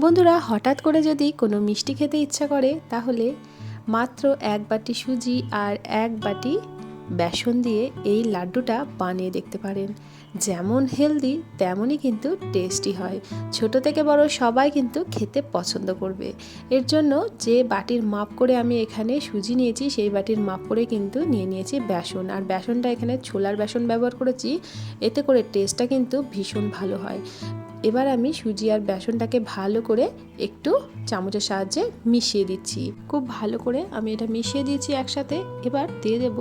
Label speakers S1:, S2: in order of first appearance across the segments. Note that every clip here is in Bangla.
S1: বন্ধুরা, হঠাৎ করে যদি কোনো মিষ্টি খেতে ইচ্ছা করে তাহলে মাত্র এক বাটি সুজি আর এক বাটি বেসন দিয়ে এই লাড্ডুটা বানিয়ে দেখতে পারেন। যেমন হেলদি তেমনই কিন্তু টেস্টি হয়। ছোট থেকে বড় সবাই কিন্তু খেতে পছন্দ করবে। এর জন্য যে বাটির মাপ করে আমি এখানে সুজি নিয়েছি সেই বাটির মাপ করে কিন্তু নিয়ে নিয়েছি বেসন। আর বেসনটা এখানে ছোলার বেসন ব্যবহার করেছি, এতে করে টেস্টটা কিন্তু ভীষণ ভালো হয়। এবার আমি সুজি আর বেসনটাকে ভালো করে একটু চামচের সাহায্যে মিশিয়ে দিচ্ছি। খুব ভালো করে আমি এটা মিশিয়ে দিয়েছি একসাথে। এবার দিয়ে দেব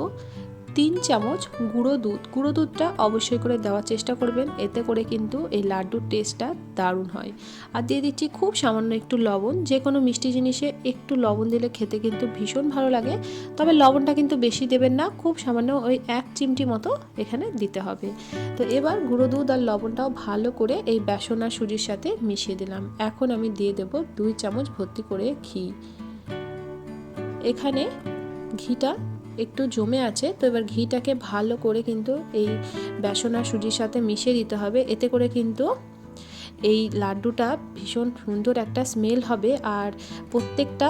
S1: 3 চামচ গুঁড়ো দুধ। গুঁড়ো দুধটা অবশ্যই করে দেওয়ার চেষ্টা করবেন, এতে করে কিন্তু এই লাড্ডুর টেস্টটা দারুণ হয়। আর দিয়ে দিচ্ছি খুব সামান্য একটু লবণ। যে কোনো মিষ্টি জিনিসে একটু লবণ দিলে খেতে কিন্তু ভীষণ ভালো লাগে, তবে লবণটা কিন্তু বেশি দেবেন না, খুব সামান্য ওই 1 চিমটি মতো এখানে দিতে হবে। তো এবার গুঁড়ো দুধ আর লবণটাও ভালো করে এই বেসন আর সুজির সাথে মিশিয়ে দিলাম। এখন আমি দিয়ে দেব 2 চামচ ভর্তি করে ঘি। এখানে ঘিটা একটু জমে আছে, তো এবার ঘিটাকে ভালো করে কিন্তু এই বেসন আর সুজির সাথে মিশিয়ে দিতে হবে। এতে করে কিন্তু এই লাড্ডুটা ভীষণ সুন্দর একটা স্মেল হবে, আর প্রত্যেকটা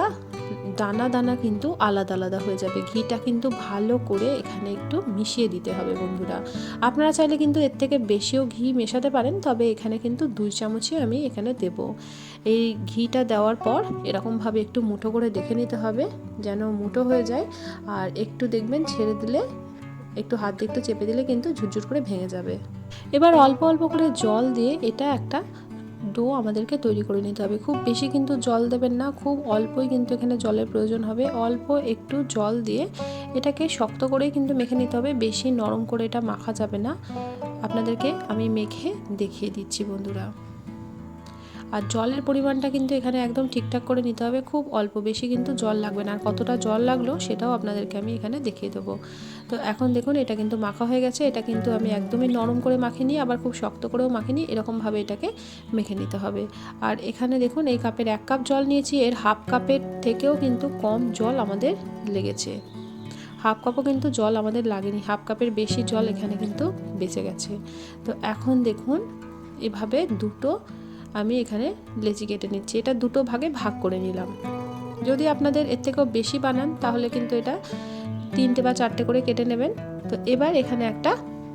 S1: দানা দানা কিন্তু আলাদা আলাদা হয়ে যাবে। ঘিটা কিন্তু ভালো করে এখানে একটু মিশিয়ে দিতে হবে বন্ধুরা। আপনারা চাইলে কিন্তু এর থেকে বেশিও ঘি মেশাতে পারেন, তবে এখানে কিন্তু 2 চামচই আমি এখানে দেব। এই ঘিটা দেওয়ার পর এরকমভাবে একটু মুঠো করে দেখে নিতে হবে যেন মুঠো হয়ে যায়। আর একটু দেখবেন ছেড়ে দিলে, একটু হাত দিয়ে একটু চেপে দিলে কিন্তু ঝুরঝুর করে ভেঙে যাবে। এবার অল্প অল্প করে জল দিয়ে এটা একটা ডো আমাদেরকে তৈরি করে নিতে হবে। খুব বেশি কিন্তু জল দেবেন না, খুব অল্পই কিন্তু এখানে জলের প্রয়োজন হবে। অল্প একটু জল দিয়ে এটাকে শক্ত করেই কিন্তু মেখে নিতে হবে, বেশি নরম করে এটা মাখা যাবে না। আপনাদেরকে আমি মেখে দেখিয়ে দিচ্ছি বন্ধুরা। আর জলের পরিমাণটা কিন্তু এখানে একদম ঠিকঠাক করে নিতে হবে, খুব অল্প, বেশি কিন্তু জল লাগবে না। আর কতটা জল লাগলো সেটাও আপনাদেরকে আমি এখানে দেখিয়ে দেবো। তো এখন দেখুন এটা কিন্তু মাখা হয়ে গেছে। এটা কিন্তু আমি একদমই নরম করে মাখিনি, আবার খুব শক্ত করেও মাখিনি, এরকমভাবে এটাকে মেখে নিতে হবে। আর এখানে দেখুন এই কাপের 1 কাপ জল নিয়েছি, এর হাফ কাপের থেকেও কিন্তু কম জল আমাদের লেগেছে। হাফ কাপও কিন্তু জল আমাদের লাগেনি, হাফ কাপের বেশি জল এখানে কিন্তু বেঁচে গেছে। তো এখন দেখুন এভাবে দুটো আমি এখানে লেচি কেটে নিচ্ছি। এটা দুটো ভাগে ভাগ করে নিলাম। যদি আপনাদের এর থেকেও বেশি বানান তাহলে কিন্তু এটা 3টে বা 4টে করে কেটে নেবেন। তো এবার এখানে একটা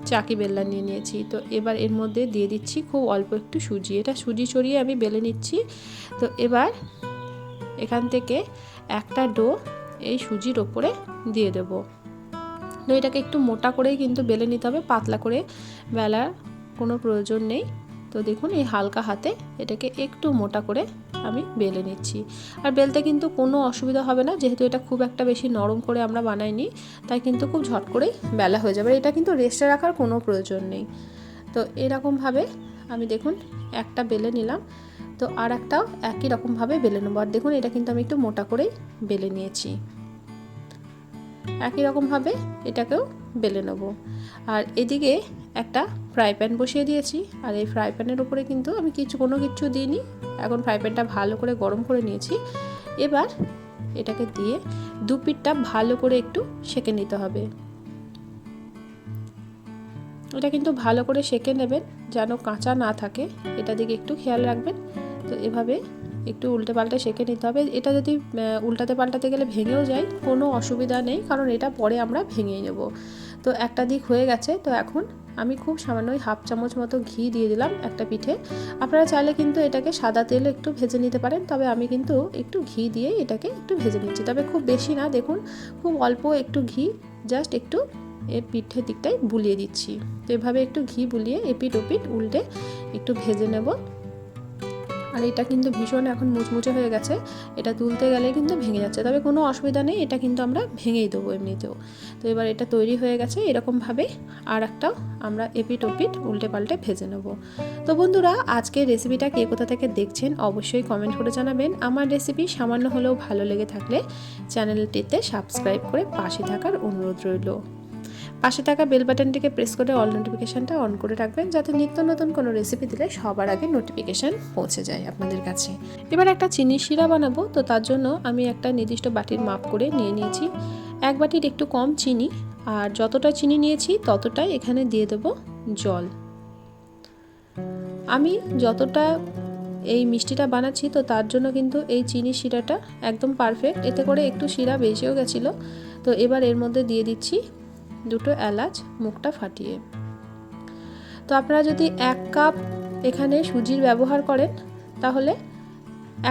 S1: চাকি বেলনা নিয়ে নিয়েছি। তো এবার এর মধ্যে দিয়ে দিচ্ছি খুব অল্প একটু সুজি। এটা সুজি ছড়িয়ে আমি বেলে নিচ্ছি। তো এবার এখান থেকে একটা ডো এই সুজির ওপরে দিয়ে দেব। তো এটাকে একটু মোটা করেই কিন্তু বেলে নিতে হবে, পাতলা করে বেলার কোনো প্রয়োজন নেই। তো দেখুন এই হালকা হাতে এটাকে একটু মোটা করে আমি বেলে নিচ্ছি। আর বেলতে কিন্তু কোনো অসুবিধা হবে না, যেহেতু এটা খুব একটা বেশি নরম করে আমরা বানাইনি, তাই কিন্তু খুব ঝট করেই বেলা হয়ে যাবে। এটা কিন্তু রেস্টে রাখার কোনো প্রয়োজন নেই। তো এরকমভাবে আমি দেখুন একটা বেলে নিলাম, তো আর একটাও একই রকমভাবে বেলে নেবো। আর দেখুন এটা কিন্তু আমি একটু মোটা করেই বেলে নিয়েছি। একই রকমভাবে এটাকেও বেলে নেব। আর এদিকে একটা ফ্রাই প্যান বসিয়ে দিয়েছি, আর এই ফ্রাই প্যানের উপরে কিন্তু আমি কোনো কিছু দিইনি। এখন ফ্রাই প্যানটা ভালো করে গরম করে নিয়েছি। এবার এটাকে দিয়ে দু পিঠটা ভালো করে একটু সেঁকে নিতে হবে। এটা কিন্তু ভালো করে সেঁকে নেবেন যেন কাঁচা না থাকে, এটা দিকে একটু খেয়াল রাখবেন। তো এভাবে একটু উল্টে পাল্টে সেঁকে নিতে হবে। এটা যদি উল্টাতে পাল্টাতে গেলে ভেঙেও যায় কোনো অসুবিধা নেই, কারণ এটা পরে আমরা ভেঙেই নেব। তো একটা দিক হয়ে গেছে। তো এখন আমি খুব সামান্য হাফ চামচ মতো ঘি দিয়ে দিলাম একটা পিঠে। আপনারা চাইলে কিন্তু এটাকে সাদা তেলে একটু ভেজে নিতে পারেন, তবে আমি কিন্তু একটু ঘি দিয়ে এটাকে একটু ভেজে নিচ্ছি, তবে খুব বেশি না। দেখুন খুব অল্প একটু ঘি, জাস্ট একটু এর পিঠের দিকটাই বুলিয়ে দিচ্ছি। তো এভাবে একটু ঘি বুলিয়ে এপিট ওপিট উল্টে একটু ভেজে নেব। আর এটা কিন্তু ভীষণ এখন মুচমুচে হয়ে গেছে, এটা তুলতে গেলে কিন্তু ভেঙে যাচ্ছে, তবে কোনো অসুবিধা নেই, এটা কিন্তু আমরা ভেঙেই দেবো এমনিতেও। তো এবার এটা তৈরি হয়ে গেছে। এরকমভাবে আর একটাও আমরা এপিট ওপিট উল্টে পাল্টে ভেজে নেব। তো বন্ধুরা, আজকের রেসিপিটা কে কোথা থেকে দেখছেন অবশ্যই কমেন্ট করে জানাবেন। আমার রেসিপি সামান্য হলেও ভালো লেগে থাকলে চ্যানেলটিতে সাবস্ক্রাইব করে পাশে থাকার অনুরোধ রইল। পাশে থাকা বেল বাটনটিকে প্রেস করে অল নোটিফিকেশানটা অন করে রাখবেন, যাতে নিত্য নতুন কোনো রেসিপি দিলে সবার আগে নোটিফিকেশান পৌঁছে যায় আপনাদের কাছে। এবার একটা চিনি শিরা বানাবো, তো তার জন্য আমি একটা নির্দিষ্ট বাটির মাপ করে নিয়ে নিয়েছি 1 বাটির একটু কম চিনি। আর যতটা চিনি নিয়েছি ততটাই এখানে দিয়ে দেব জল। আমি যতটা এই মিষ্টিটা বানাচ্ছি, তো তার জন্য কিন্তু এই চিনির শিরাটা একদম পারফেক্ট। এতে করে একটু শিরা বেশিও গেছিলো। তো এবার এর মধ্যে দিয়ে দিচ্ছি 2টো এলাচ মুখটা ফাটিয়ে। তো আপনারা যদি 1 কাপ এখানে সুজির ব্যবহার করেন তাহলে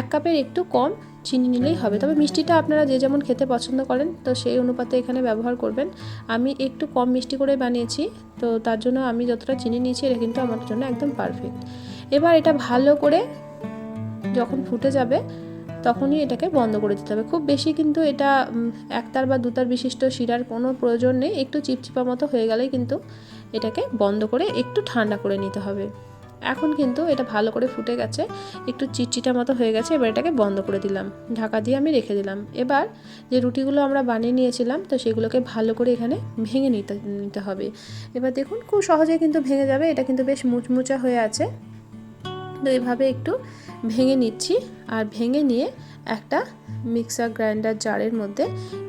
S1: 1 কাপের একটু কম চিনি নিলেই হবে। তবে মিষ্টিটা আপনারা যে যেমন খেতে পছন্দ করেন তো সেই অনুপাতে এখানে ব্যবহার করবেন। আমি একটু কম মিষ্টি করে বানিয়েছি, তো তার জন্য আমি যতটা চিনি নিয়েছি এটা কিন্তু আমার জন্য একদম পারফেক্ট। এবার এটা ভালো করে যখন ফুটে যাবে তখনই এটাকে বন্ধ করে দিতে হবে। খুব বেশি কিন্তু এটা 1 তার বা 2 তার বিশিষ্ট শিরার কোনো প্রয়োজন নেই। একটু চিপচিপা মতো হয়ে গেলেই কিন্তু এটাকে বন্ধ করে একটু ঠান্ডা করে নিতে হবে। এখন কিন্তু এটা ভালো করে ফুটে গেছে, একটু চিটচিটা মতো হয়ে গেছে। এবার এটাকে বন্ধ করে দিলাম, ঢাকা দিয়ে আমি রেখে দিলাম। এবার যে রুটিগুলো আমরা বানিয়ে নিয়েছিলাম তো সেগুলোকে ভালো করে এখানে ভেঙে নিতে হবে। এবার দেখুন খুব সহজেই কিন্তু ভেঙে যাবে, এটা কিন্তু বেশ মুচমুচা হয়ে আছে। তো এইভাবে একটু ভেঙে নিচ্ছি, আর ভেঙে নিয়ে একটা মিক্সার গ্রাইন্ডার জারের মধ্যে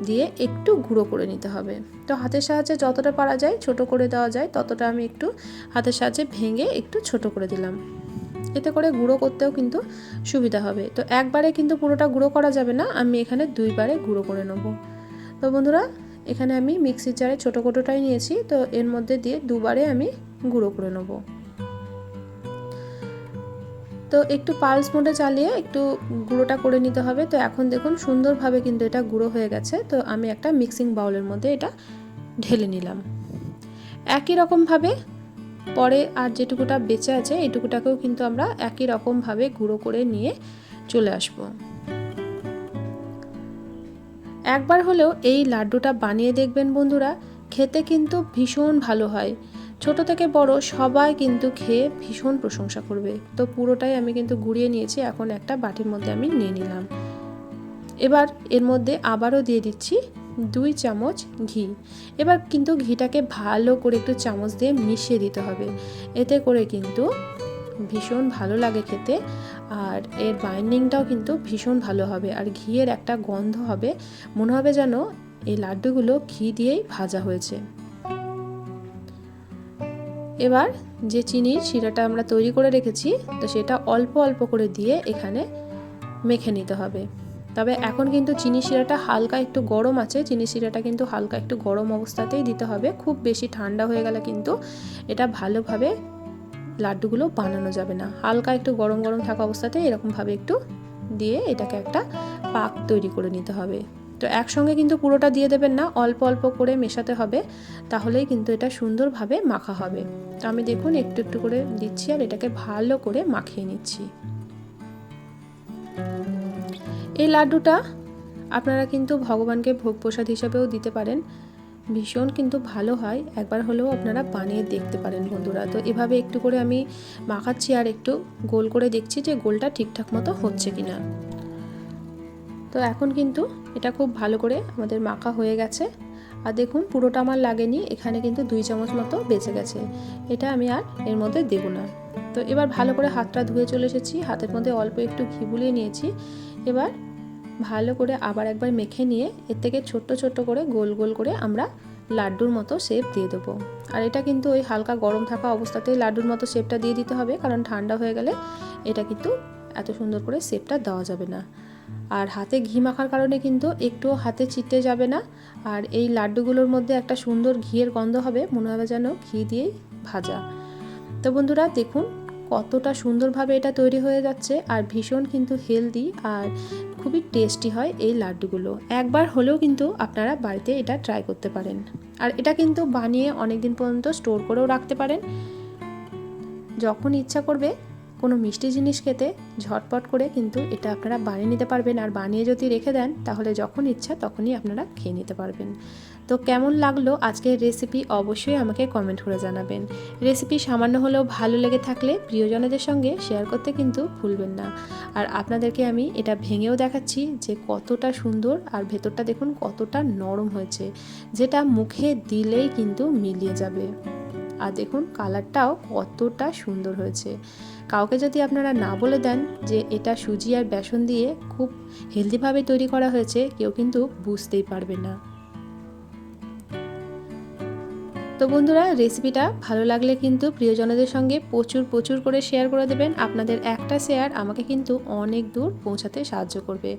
S1: দিয়ে একটু গুঁড়ো করে নিতে হবে। তো হাতের সাহায্যে যতটা পারা যায় ছোট করে দেওয়া যায় ততটা আমি একটু হাতের সাহায্যে ভেঙে একটু ছোট করে দিলাম। এতে করে গুঁড়ো করতেও কিন্তু সুবিধা হবে। তো একবারে কিন্তু পুরোটা গুঁড়ো করা যাবে না, আমি এখানে 2 বারে গুঁড়ো করে নেব। তো বন্ধুরা এখানে আমি মিক্সির জারে ছোটো কোটোটাই নিয়েছি, তো এর মধ্যে দিয়ে 2 বারে আমি গুঁড়ো করে নেব। তো একটু পালস মোডে চালিয়ে একটু গুঁড়োটা করে নিতে হবে। তো এখন দেখুন সুন্দরভাবে কিন্তু এটা গুঁড়ো হয়ে গেছে। তো আমি একটা মিক্সিং বাউলের মধ্যে এটা ঢেলে নিলাম। একই রকমভাবে পরে আর যেটুকুটা বেঁচে আছে এইটুকুটাকেও কিন্তু আমরা একই রকমভাবে গুঁড়ো করে নিয়ে চলে আসব। একবার হলেও এই লাড্ডুটা বানিয়ে দেখবেন বন্ধুরা, খেতে কিন্তু ভীষণ ভালো হয়। ছোট থেকে বড় সবাই কিন্তু খেয়ে ভীষণ প্রশংসা করবে। তো পুরোটাই আমি কিন্তু গুঁড়িয়ে নিয়েছি, এখন একটা বাটির মধ্যে আমি নিয়ে নিলাম। এবার এর মধ্যে আবারও দিয়ে দিচ্ছি 2 চামচ ঘি। এবার কিন্তু ঘিটাকে ভালো করে একটু চামচ দিয়ে মিশিয়ে দিতে হবে। এতে করে কিন্তু ভীষণ ভালো লাগে খেতে, আর এর বাইন্ডিংটাও কিন্তু ভীষণ ভালো হবে। আর ঘিয়ের একটা গন্ধ হবে, মনে হবে যেন এই লাড্ডুগুলো ঘি দিয়েই ভাজা হয়েছে। এবার যে চিনির শিরাটা আমরা তৈরি করে রেখেছি তো সেটা অল্প অল্প করে দিয়ে এখানে মেখে নিতে হবে। তবে এখন কিন্তু চিনি শিরাটা হালকা একটু গরম আছে, চিনি শিরাটা কিন্তু হালকা একটু গরম অবস্থাতেই দিতে হবে। খুব বেশি ঠান্ডা হয়ে গেলে কিন্তু এটা ভালোভাবে লাড্ডুগুলো বানানো যাবে না। হালকা একটু গরম গরম থাকা অবস্থাতে এরকমভাবে একটু দিয়ে এটাকে একটা পাক তৈরি করে নিতে হবে। তো একসঙ্গে কিন্তু পুরোটা দিয়ে দেবেন না, অল্প অল্প করে মেশাতে হবে, তাহলেই কিন্তু এটা সুন্দরভাবে মাখা হবে। তো আমি দেখুন একটু একটু করে দিচ্ছি আর এটাকে ভালো করে মাখিয়ে নিচ্ছি। এই লাড্ডুটা আপনারা কিন্তু ভগবানকে ভোগ প্রসাদ হিসাবেও দিতে পারেন, ভীষণ কিন্তু ভালো হয়। একবার হলেও আপনারা বানিয়ে দেখতে পারেন বন্ধুরা। তো এভাবে একটু করে আমি মাখাচ্ছি আর একটু গোল করে দেখছি যে গোলটা ঠিকঠাক মতো হচ্ছে কিনা। তো এখন কিন্তু এটা খুব ভালো করে আমাদের মাখা হয়ে গেছে। আর দেখুন পুরোটা আমার লাগেনি, এখানে কিন্তু 2 চামচ মতো বেঁচে গেছে। এটা আমি আর এর মধ্যে দেব না। তো এবার ভালো করে হাতটা ধুয়ে চলে এসেছি, হাতের মধ্যে অল্প একটু ঘি বুলিয়ে নিয়েছি। এবার ভালো করে আবার একবার মেখে নিয়ে এর থেকে ছোট্ট ছোট্ট করে গোল গোল করে আমরা লাড্ডুর মতো শেপ দিয়ে দেবো। আর এটা কিন্তু ওই হালকা গরম থাকা অবস্থাতেই লাড্ডুর মতো শেপটা দিয়ে দিতে হবে, কারণ ঠান্ডা হয়ে গেলে এটা কিন্তু এত সুন্দর করে শেপটা দেওয়া যাবে না। আর হাতে ঘি মাখার কারণে কিন্তু একটুও হাতে চিটে যাবে না। আর এই লাড্ডুগুলোর মধ্যে একটা সুন্দর ঘিয়ের গন্ধ হবে, মনে হবে যেন ঘি দিয়েই ভাজা। তো বন্ধুরা দেখুন কতটা সুন্দরভাবে এটা তৈরি হয়ে যাচ্ছে, আর ভীষণ কিন্তু হেলদি আর খুবই টেস্টি হয় এই লাড্ডুগুলো। একবার হলেও কিন্তু আপনারা বাড়িতে এটা ট্রাই করতে পারেন। আর এটা কিন্তু বানিয়ে অনেক দিন পর্যন্ত স্টোর করেও রাখতে পারেন। যখন ইচ্ছা করবে কোনো মিষ্টি জিনিস খেতে ঝটপট করে কিন্তু এটা আপনারা বানিয়ে নিতে পারবেন। আর বানিয়ে যদি রেখে দেন তাহলে যখন ইচ্ছা তখনই আপনারা খেয়ে নিতে পারবেন। তো কেমন লাগলো আজকের রেসিপি অবশ্যই আমাকে কমেন্ট করে জানাবেন। রেসিপি সামান্য হলেও ভালো লেগে থাকলে প্রিয়জনদের সঙ্গে শেয়ার করতে কিন্তু ভুলবেন না। আর আপনাদেরকে আমি এটা ভেঙেও দেখাচ্ছি যে কতটা সুন্দর, আর ভেতরটা দেখুন কতটা নরম হয়েছে, যেটা মুখে দিলেই কিন্তু মিলিয়ে যাবে। আর দেখুন কালারটাও কতটা সুন্দর হয়েছে। কাউকে যদি আপনারা না বলে দেন যে এটা সুজি আর বেসন দিয়ে খুব হেলদিভাবে তৈরি করা হয়েছে, কেউ কিন্তু বুঝতেই পারবে না। তো বন্ধুরা, রেসিপিটা ভালো লাগলে কিন্তু প্রিয়জনদের সঙ্গে প্রচুর করে শেয়ার করে দেবেন। আপনাদের একটা শেয়ার আমাকে কিন্তু অনেক দূর পৌঁছাতে সাহায্য করবে।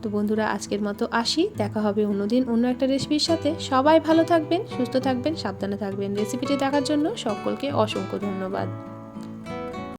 S1: তো বন্ধুরা, আজকের মতো আসি, দেখা হবে অন্যদিন অন্য একটা রেসিপির সাথে। সবাই ভালো থাকবেন, সুস্থ থাকবেন, সাবধানে থাকবেন। রেসিপিটি দেখার জন্য সকলকে অসংখ্য ধন্যবাদ।